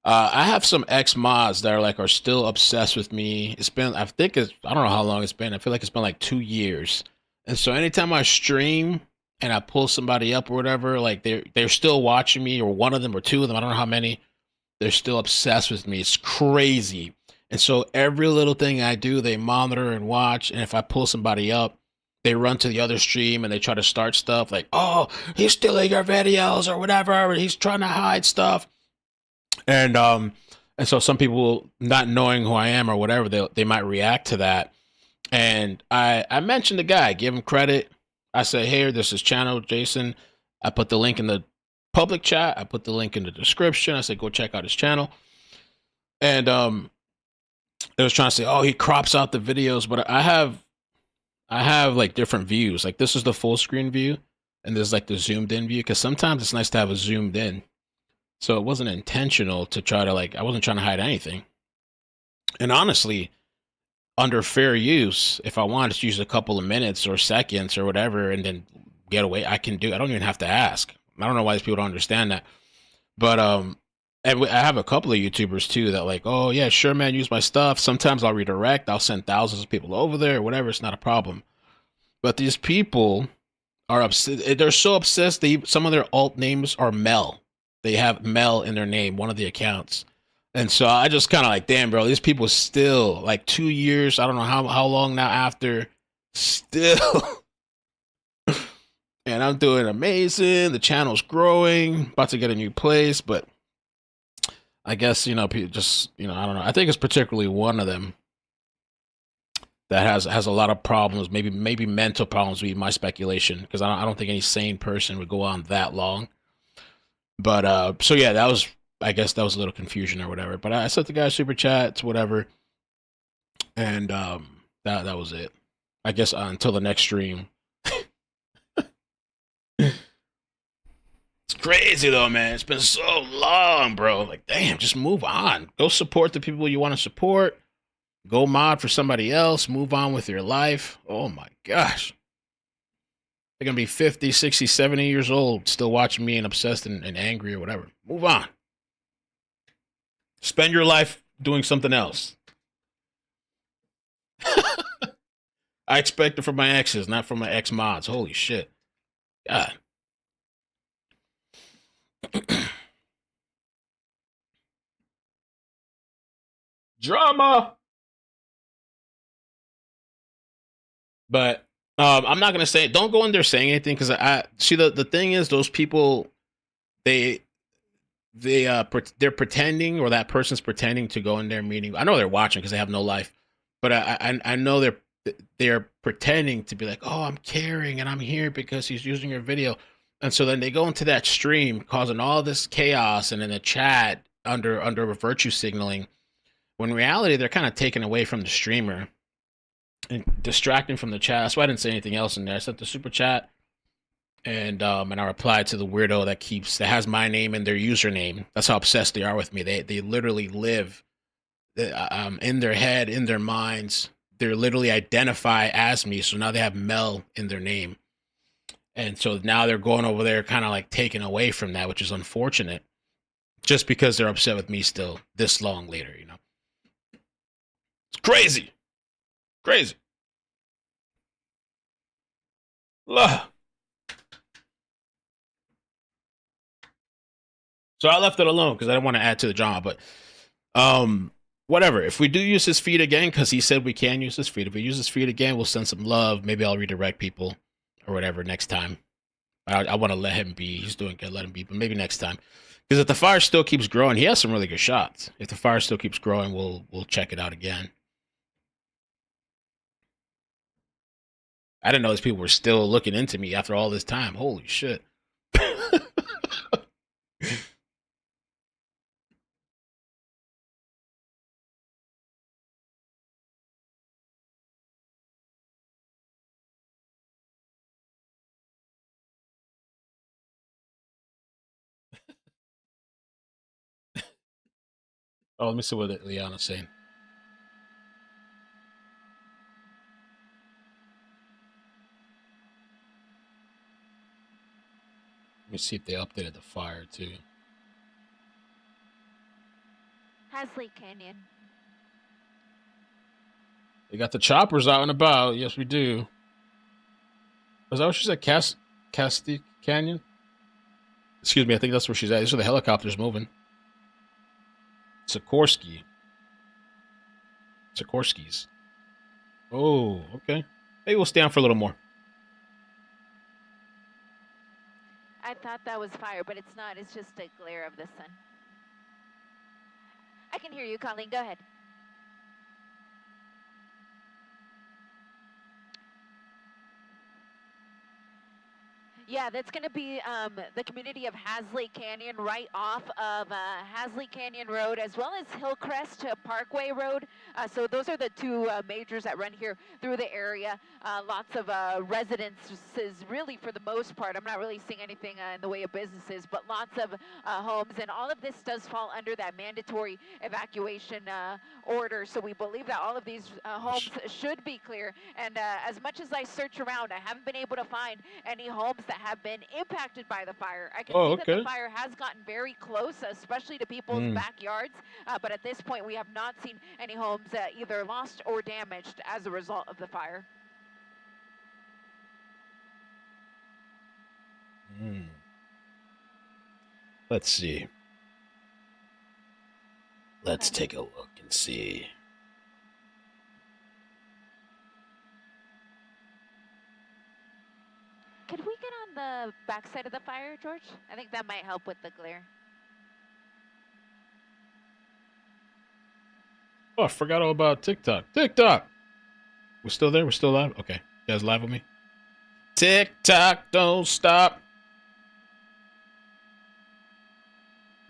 I have some ex-mods that are still obsessed with me. It's been, I don't know how long it's been. I feel like it's been like 2 years. And so anytime I stream and I pull somebody up or whatever, like they're still watching me, or one of them or two of them, I don't know how many, they're still obsessed with me. It's crazy. And so every little thing I do, they monitor and watch. And if I pull somebody up, they run to the other stream and they try to start stuff like, oh, he's stealing your videos or whatever, or he's trying to hide stuff. And so some people, not knowing who I am or whatever, they might react to that. And I mentioned the guy, give him credit. I said, hey, this is channel Jason. I put the link in the public chat. I put the link in the description. I said, go check out his channel. And they was trying to say, oh, he crops out the videos, but I have like different views. Like this is the full screen view, and there's like the zoomed in view, because sometimes it's nice to have a zoomed in. So it wasn't intentional to try to I wasn't trying to hide anything. And honestly, under fair use, if I wanted to use a couple of minutes or seconds or whatever and then get away, I can do. I don't even have to ask. I don't know why these people don't understand that. But and I have a couple of YouTubers too that oh yeah, sure man, use my stuff. Sometimes I'll redirect. I'll send thousands of people over there or whatever. It's not a problem. But these people are obsessed. They're so obsessed. Some of their alt names are Mel. They have Mel in their name, one of the accounts. And so I just kind of damn, bro, these people still 2 years, I don't know how long now after, still. And I'm doing amazing. The channel's growing, about to get a new place, but I guess, people just, I don't know. I think it's particularly one of them that has a lot of problems, maybe mental problems would be my speculation, because I don't think any sane person would go on that long. But so yeah, I guess that was a little confusion or whatever. But I sent the guy super chats, whatever. And that was it. I guess until the next stream. It's crazy though, man. It's been so long, bro. Like, damn, just move on. Go support the people you want to support. Go mod for somebody else. Move on with your life. Oh my gosh. They're going to be 50, 60, 70 years old, still watching me and obsessed and angry or whatever. Move on. Spend your life doing something else. I expect it from my exes, not from my ex mods. Holy shit. God. Drama. But I'm not gonna say, don't go in there saying anything, because I see the thing is, those people, they're pretending, or that person's pretending to go in their meeting. I know they're watching because they have no life, but I know they're pretending to be like, oh, I'm caring and I'm here because he's using your video. And so then they go into that stream causing all this chaos and in the chat under virtue signaling, when in reality they're kind of taken away from the streamer and distracting from the chat. That's why I didn't say anything else in there. I sent the super chat, and I replied to the weirdo that has my name and their username. That's how obsessed they are with me. They literally live in their head, in their minds. They literally identify as me. So now they have Mel in their name. And so now they're going over there kind of like taken away from that, which is unfortunate, just because they're upset with me still this long later, you know. It's crazy. Crazy. Ugh. So I left it alone because I didn't want to add to the drama, but whatever. If we do use his feed again, because he said we can use his feed. If we use his feed again, we'll send some love. Maybe I'll redirect people or whatever next time. I want to let him be. He's doing good. Let him be. But maybe next time. Because if the fire still keeps growing, he has some really good shots. If the fire still keeps growing, we'll check it out again. I didn't know these people were still looking into me after all this time. Holy shit. Oh, let me see what Liana's saying. Let me see if they updated the fire too. Hasley Canyon. They got the choppers out and about. Yes, we do. Was that what she said? Hasley Canyon? Excuse me, I think that's where she's at. These are the helicopters moving. Sikorsky's. Oh, okay. Maybe we'll stay on for a little more. I thought that was fire, but it's not. It's just a glare of the sun. I can hear you, Colleen. Go ahead. Yeah, that's going to be the community of Hasley Canyon, right off of Hasley Canyon Road, as well as Hillcrest Parkway Road. So those are the two majors that run here through the area. Lots of residences, really, for the most part. I'm not really seeing anything in the way of businesses, but lots of homes. And all of this does fall under that mandatory evacuation order. So we believe that all of these homes should be clear. And as much as I search around, I haven't been able to find any homes that have been impacted by the fire. I can see that the fire has gotten very close, especially to people's backyards. But at this point, we have not seen any homes either lost or damaged as a result of the fire. Let's see. Let's take a look and see. Could we get on the backside of the fire, George? I think that might help with the glare. Oh, I forgot all about TikTok. TikTok! We're still there? We're still live? Okay. You guys live with me? TikTok, don't stop.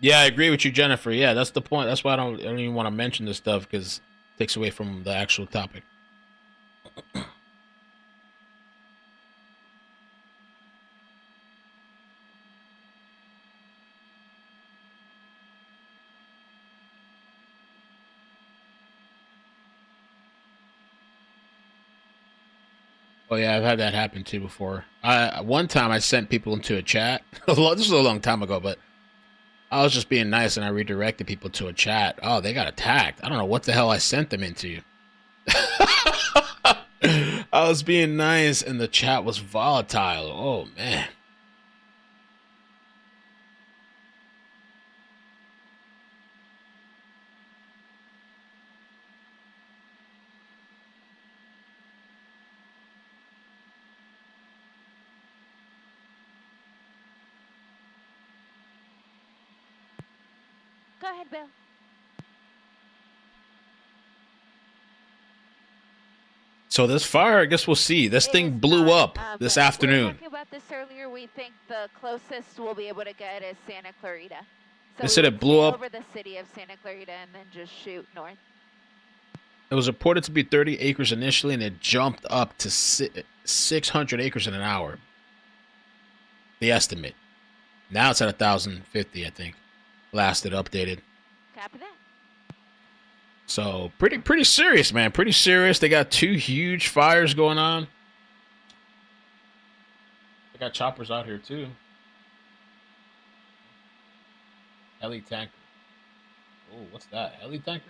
Yeah, I agree with you, Jennifer. Yeah, that's the point. That's why I don't even want to mention this stuff, because Takes away from the actual topic. Oh yeah, I've had that happen too before. One time I sent people into a chat. This was a long time ago, but I was just being nice and I redirected people to a chat. Oh, they got attacked. I don't know what the hell I sent them into. I was being nice and the chat was volatile. Oh man. Go ahead, Bill. So this fire, I guess we'll see. This thing blew up this afternoon. We were talking about this earlier. We think the closest we'll be able to get is Santa Clarita. So They said it blew up. over the city of Santa Clarita and then just shoot north. It was reported to be 30 acres initially, and it jumped up to 600 acres in an hour. The estimate. Now it's at 1,050, I think. Last it updated. Copy that. So pretty serious, man. Pretty serious. They got 2 huge fires going on. They got choppers out here too. Heli tanker. Oh, what's that? Heli tanker?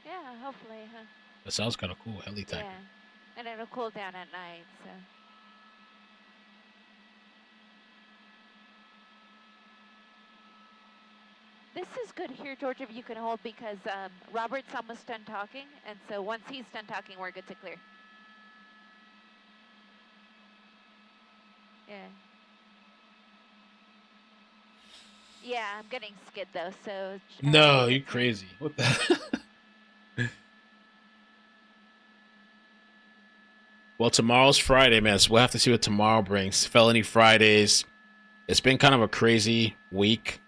Yeah, hopefully, huh? That sounds kind of cool. Heli tanker. Yeah, and it'll cool down at night, so. This is good here, George, if you can hold, because Robert's almost done talking, and so once he's done talking, we're good to clear. Yeah. Yeah, I'm getting skid, though, so... No, you crazy. What the... Well, tomorrow's Friday, man, so we'll have to see what tomorrow brings. Felony Fridays. It's been kind of a crazy week.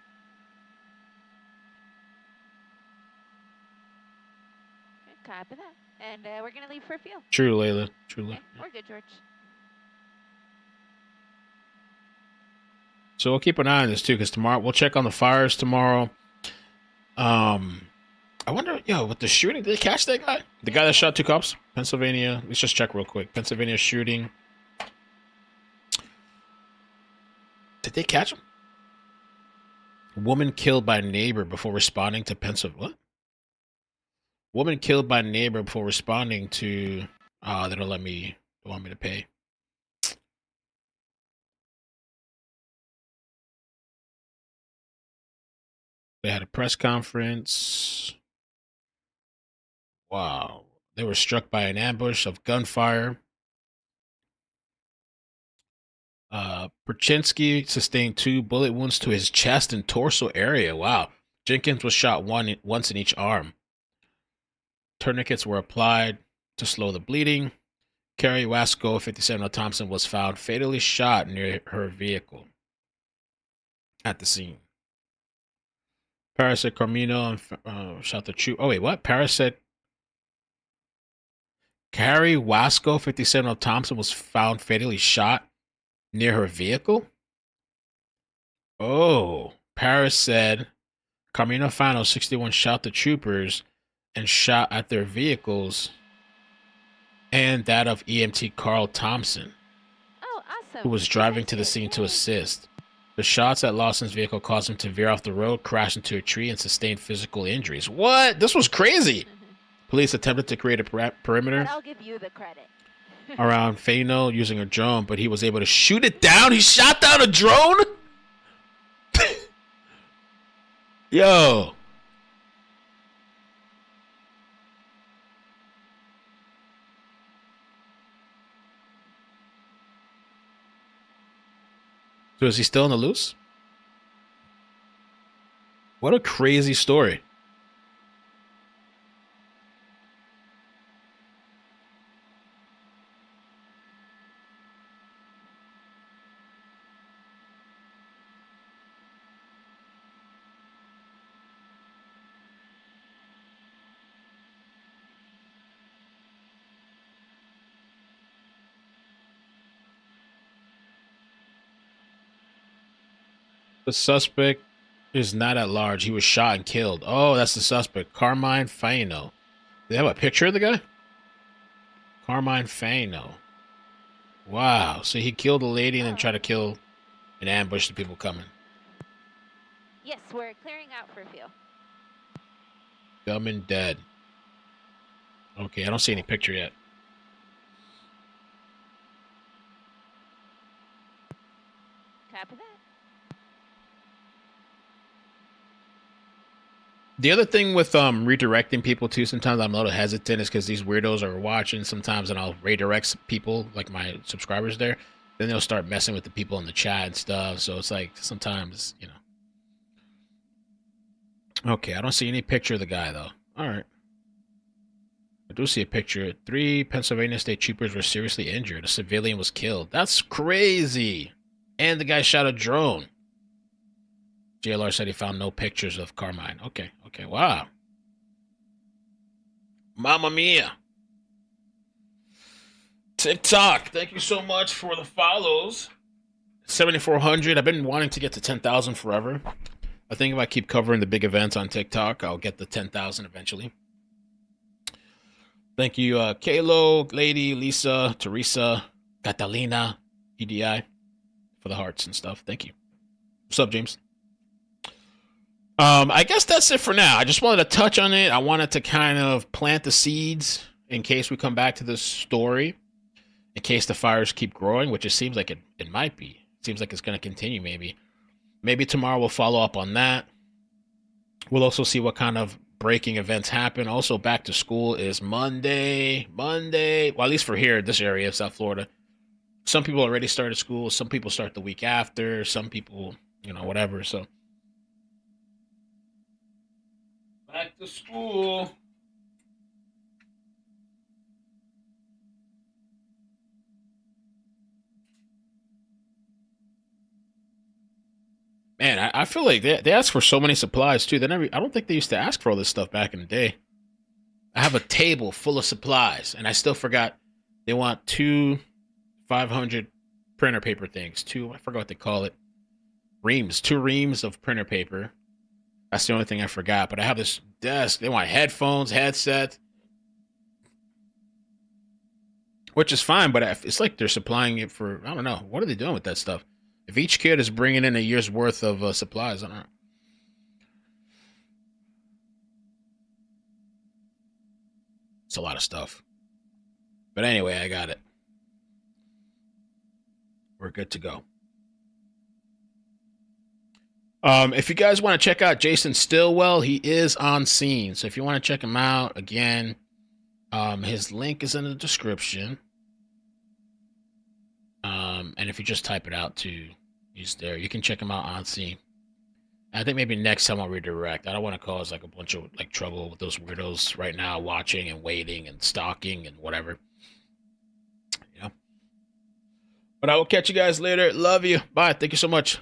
Copy that. And we're going to leave for a field. True, Layla. True, Layla. Okay, we're good, George. So we'll keep an eye on this too, because tomorrow we'll check on the fires tomorrow. I wonder, with the shooting, did they catch that guy? The guy that shot 2 cops? Pennsylvania. Let's just check real quick. Pennsylvania shooting. Did they catch him? Woman killed by neighbor before responding to Pennsylvania. What? Woman killed by neighbor before responding to. They don't want me to pay. They had a press conference. Wow. They were struck by an ambush of gunfire. Perchinsky sustained 2 bullet wounds to his chest and torso area. Wow. Jenkins was shot once in each arm. Tourniquets were applied to slow the bleeding. Carrie Wasco, 57 Thompson, was found fatally shot near her vehicle at the scene. Parasite Carmino shot the troop. Oh, wait, what? Parasite Carrie Wasco, 57 Thompson, was found fatally shot near her vehicle? Oh, Paris said Carmino Fano, 61, shot the troopers and shot at their vehicles and that of EMT Carl Thompson, who was driving to the scene to assist. The shots at Lawson's vehicle caused him to veer off the road, crash into a tree, and sustain physical injuries. What? This was crazy. Police attempted to create a perimeter. But I'll give you the credit. Around Fano using a drone, but he was able to shoot it down. He shot down a drone? Yo. So is he still on the loose? What a crazy story. The suspect is not at large. He was shot and killed. Oh, that's the suspect. Carmine Faino. Do they have a picture of the guy? Carmine Faino. Wow. So he killed a lady and then tried to kill and ambush the people coming. Yes, we're clearing out for a few. Dumb and dead. Okay, I don't see any picture yet. Copy that. The other thing with redirecting people too, sometimes I'm a little hesitant, is because these weirdos are watching sometimes, and I'll redirect people, like my subscribers there. Then they'll start messing with the people in the chat and stuff. So it's like sometimes, you know. Okay, I don't see any picture of the guy though. All right. I do see a picture. 3 Pennsylvania state troopers were seriously injured. A civilian was killed. That's crazy. And the guy shot a drone. JLR said he found no pictures of Carmine. Okay. Wow. Mamma mia. TikTok, thank you so much for the follows. 7,400. I've been wanting to get to 10,000 forever. I think if I keep covering the big events on TikTok, I'll get the 10,000 eventually. Thank you, Kalo, Lady, Lisa, Teresa, Catalina, EDI, for the hearts and stuff. Thank you. What's up, James? I guess that's it for now. I just wanted to touch on it. I wanted to kind of plant the seeds in case we come back to this story, in case the fires keep growing, which it seems like it might be. It seems like it's going to continue maybe. Maybe tomorrow we'll follow up on that. We'll also see what kind of breaking events happen. Also, back to school is Monday. Well, at least for here, this area of South Florida. Some people already started school. Some people start the week after. Some people, whatever. So, back to school. Man, I feel like they ask for so many supplies too. I don't think they used to ask for all this stuff back in the day. I have a table full of supplies, and I still forgot they want 2 500 printer paper things. I forgot what they call it. Reams. 2 reams of printer paper. That's the only thing I forgot. But I have this desk. They want headphones, headset, which is fine. But it's like they're supplying it for, I don't know. What are they doing with that stuff? If each kid is bringing in a year's worth of supplies, I don't know. It's a lot of stuff. But anyway, I got it. We're good to go. If you guys want to check out Jason Stillwell, he is on scene. So if you want to check him out, again, his link is in the description. And if you just type it out too, he's there. You can check him out on scene. I think maybe next time I'll redirect. I don't want to cause like a bunch of trouble with those weirdos right now watching and waiting and stalking and whatever. But I will catch you guys later. Love you. Bye. Thank you so much.